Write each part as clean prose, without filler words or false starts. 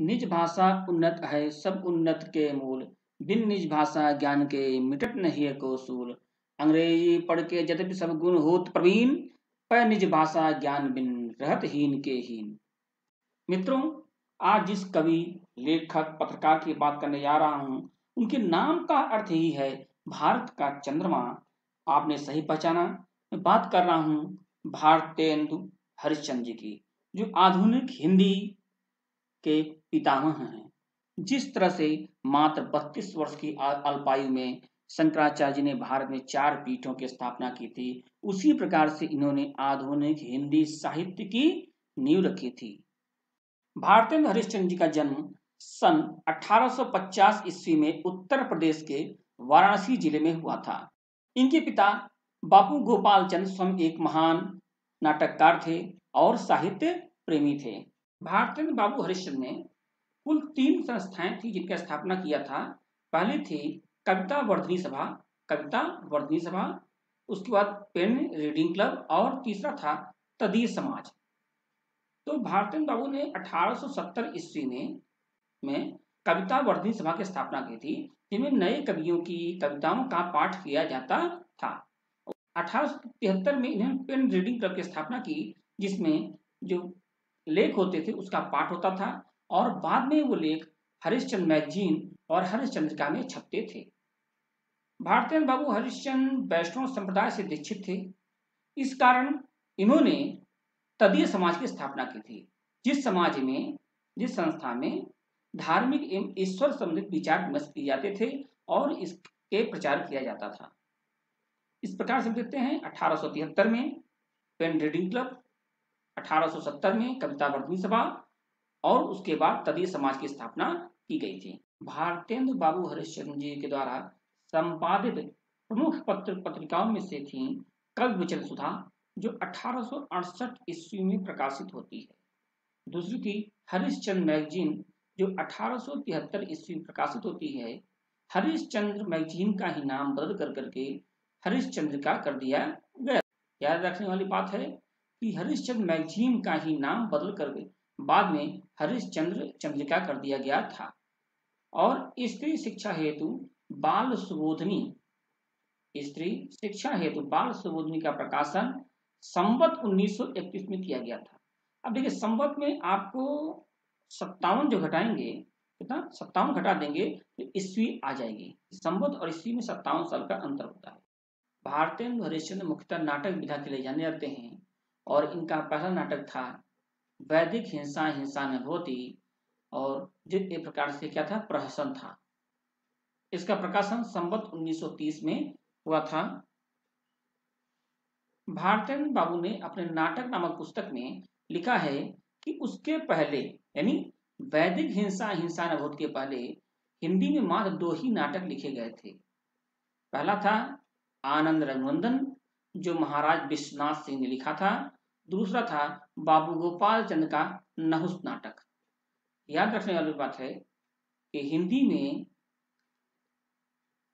निज भाषा उन्नत है सब उन्नत के मूल, बिन निज भाषा ज्ञान के मिटत नहीं को सूल। अंग्रेजी पढ़ के यद्यपि सब गुण होत प्रवीण, पर निज भाषा ज्ञान बिन रहत हीन के हीन। मित्रों, आज जिस कवि, लेखक, पत्रकार की बात करने जा रहा हूं, उनके नाम का अर्थ ही है भारत का चंद्रमा। आपने सही पहचाना, मैं बात कर रहा हूं भारतेंदु हरिश्चंद्र जी की, जो आधुनिक हिंदी के पितामह हैं। जिस तरह से मात्र 32 वर्ष की अल्पायु में शंकराचार्य जी ने भारत में 4 पीठों की स्थापना की थी, उसी प्रकार से इन्होंने आधुनिक हिंदी साहित्य की नींव रखी थी। भारतेंदु हरिश्चंद्र जी का जन्म सन 1850 ईस्वी में उत्तर प्रदेश के वाराणसी जिले में हुआ था। इनके पिता बापू गोपाल चंद्र स्वयं एक महान नाटककार थे और साहित्य प्रेमी थे। भारतेंद्र बाबू हरिश्चंद्र ने कुल 3 संस्थाएं थी जिनका स्थापना किया था। पहली थी कविता वर्धनी सभा, उसके बाद पेन रीडिंग क्लब और तीसरा था तदीय समाज। तो भारतेंद्र बाबू ने 1870 ईस्वी में कविता वर्धनी सभा की स्थापना की थी, जिनमें नए कवियों की कविताओं का पाठ किया जाता था। 1873 में इन्होंने पेन रीडिंग क्लब की स्थापना की, जिसमें जो लेख होते थे उसका पाठ होता था और बाद में वो लेख हरिश्चंद्र मैगजीन और हरिश्चंद्रिका में छपते थे। भारतेंद्र बाबू हरिश्चंद्र वैष्णव संप्रदाय से दीक्षित थे। इस कारण इन्होंने तदीय समाज की स्थापना की थी, जिस संस्था में धार्मिक एवं ईश्वर संबंधित विचार विमर्श किए जाते थे और इसके प्रचार किया जाता था। इस प्रकार से देखते हैं 1873 में पेन रीडिंग क्लब, 1870 में कविता वर्धनी सभा और उसके बाद तदीय समाज की स्थापना की गई थी। भारतेंद्र बाबू हरिश्चंद्र जी के द्वारा संपादित प्रमुख पत्रिकाओं में से थी कवि वचन सुधा, जो 1868 ईस्वी में प्रकाशित होती है। दूसरी थी हरिश्चंद्र मैगजीन, जो 1873 ईस्वी में प्रकाशित होती है। हरिश्चंद्र मैगजीन का ही नाम बदल करके हरिश्चंद्रिका कर दिया गया। याद रखने वाली बात है कि हरिश्चंद्र मैगजीन का ही नाम बदल कर बाद में हरिश्चंद्र चंद्रिका कर दिया गया था। और स्त्री शिक्षा हेतु बाल सुबोधनी का प्रकाशन संवत 1931 में किया गया था। अब देखिए, संवत में आपको 57 जो घटाएंगे, कितना 57 घटा देंगे तो ईस्वी आ जाएगी। संवत और ईस्वी में 57 साल का अंतर होता है। भारतेंदु हरिश्चंद्र मुख्यतः नाटक विधा के लिए जाने जाते हैं और इनका पहला नाटक था वैदिक हिंसा न होती, और जो एक प्रकार से क्या था, प्रहसन था। इसका प्रकाशन संवत 1930 में हुआ था। भारतेंद्र बाबू ने अपने नाटक नामक पुस्तक में लिखा है कि उसके पहले, यानी वैदिक हिंसा न होती के पहले हिंदी में मात्र 2 ही नाटक लिखे गए थे। पहला था आनंद रघुनंदन, जो महाराज विश्वनाथ सिंह ने लिखा था। दूसरा था बाबू गोपाल चंद्र का नहुस नाटक। याद रखने वाली बात है कि हिंदी में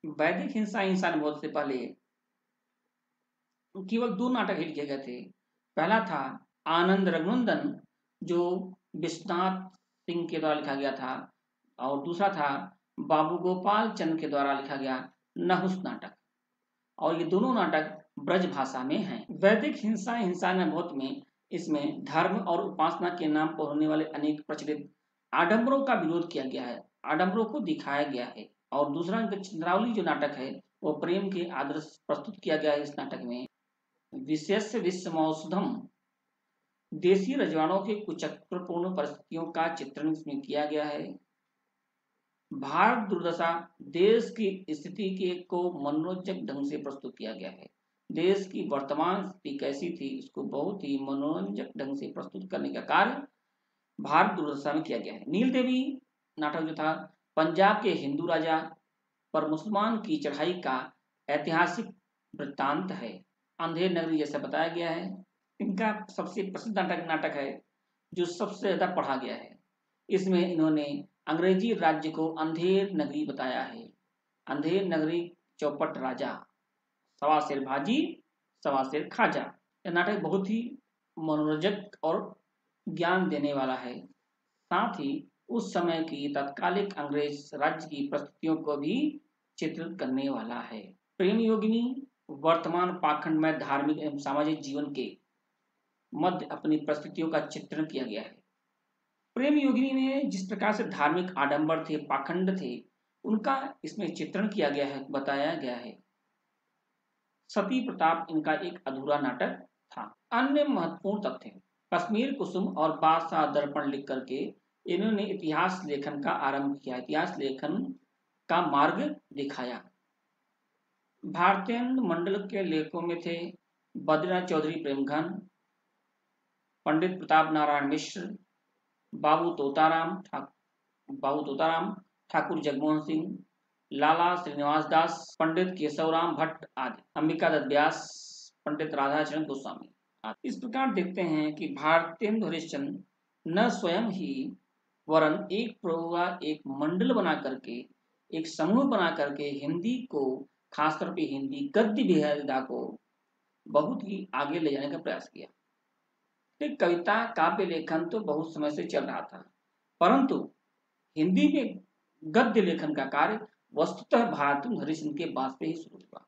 वैदिक हिंसा न होते से पहले केवल 2 नाटक ही लिखे गए थे। पहला था आनंद रघुनंदन, जो विश्वनाथ सिंह के द्वारा लिखा गया था, और दूसरा था बाबू गोपाल चंद्र के द्वारा लिखा गया नहुस नाटक। और ये दोनों नाटक ब्रज भाषा में हैं। वैदिक हिंसा न होत में इसमें धर्म और उपासना के नाम पर होने वाले अनेक प्रचलित आडंबरों का विरोध किया गया है, आडंबरों को दिखाया गया है। और दूसरा चंद्रावली जो नाटक है वो प्रेम के आदर्श प्रस्तुत किया गया है। इस नाटक में विशेष विश्वमौषधम, देसी रजवाड़ों के कुचक्रपूर्ण परिस्थितियों का चित्रण इसमें किया गया है। भारत दुर्दशा, देश की स्थिति को मनोरंजक ढंग से प्रस्तुत किया गया है। देश की वर्तमान स्थिति कैसी थी, इसको बहुत ही मनोरंजक ढंग से प्रस्तुत करने का कार्य भारत दुर्दशा में किया गया है। नील देवी नाटक जो था पंजाब के हिंदू राजा पर मुसलमान की चढ़ाई का ऐतिहासिक वृत्तांत है। अंधेर नगरी जैसा बताया गया है। इनका सबसे प्रसिद्ध नाटक है जो सबसे ज्यादा पढ़ा गया है। इसमें इन्होंने अंग्रेजी राज्य को अंधेर नगरी बताया है। अंधेर नगरी, चौपट राजा, सवा सिर भाजी सवा सिर खाजा। यह नाटक बहुत ही मनोरंजक और ज्ञान देने वाला है। साथ ही उस समय की तत्कालिक अंग्रेज राज्य की परिस्थितियों को भी चित्रित करने वाला है। प्रेम योगिनी वर्तमान पाखंड में धार्मिक एवं सामाजिक जीवन के मध्य अपनी परिस्थितियों का चित्रण किया गया है। प्रेम योगिनी में जिस प्रकार से धार्मिक आडंबर थे, पाखंड थे, उनका इसमें चित्रण किया गया है, बताया गया है। सती प्रताप इनका एक अधूरा नाटक था। अन्य महत्वपूर्ण तथ्य, कश्मीर कुसुम और बादशाह दर्पण लिख करके इन्होंने इतिहास लेखन का आरंभ किया, इतिहास लेखन का मार्ग दिखाया। भारतीय मंडल के लेखों में थे बद्रीनाथ चौधरी प्रेमघन, पंडित प्रताप नारायण मिश्र, बाबू तोताराम ठाकुर जगमोहन सिंह, लाला श्रीनिवास दास, पंडित केशवराम भट्ट आदि, अंबिका दत्त व्यास, पंडित राधाचरण गोस्वामी आदि। इस प्रकार देखते हैं कि भारतेंदु हरिश्चंद्र न स्वयं ही वरन एक मंडल बना करके, एक समूह बना करके हिंदी को, खासतौर पे हिंदी गद्य विधा को बहुत ही आगे ले जाने का प्रयास किया। कविता काव्य लेखन तो बहुत समय से चल रहा था, परंतु हिंदी में गद्य लेखन का कार्य वस्तुतः भारतेंदु हरिश्चंद्र के बाद से ही शुरू हुआ।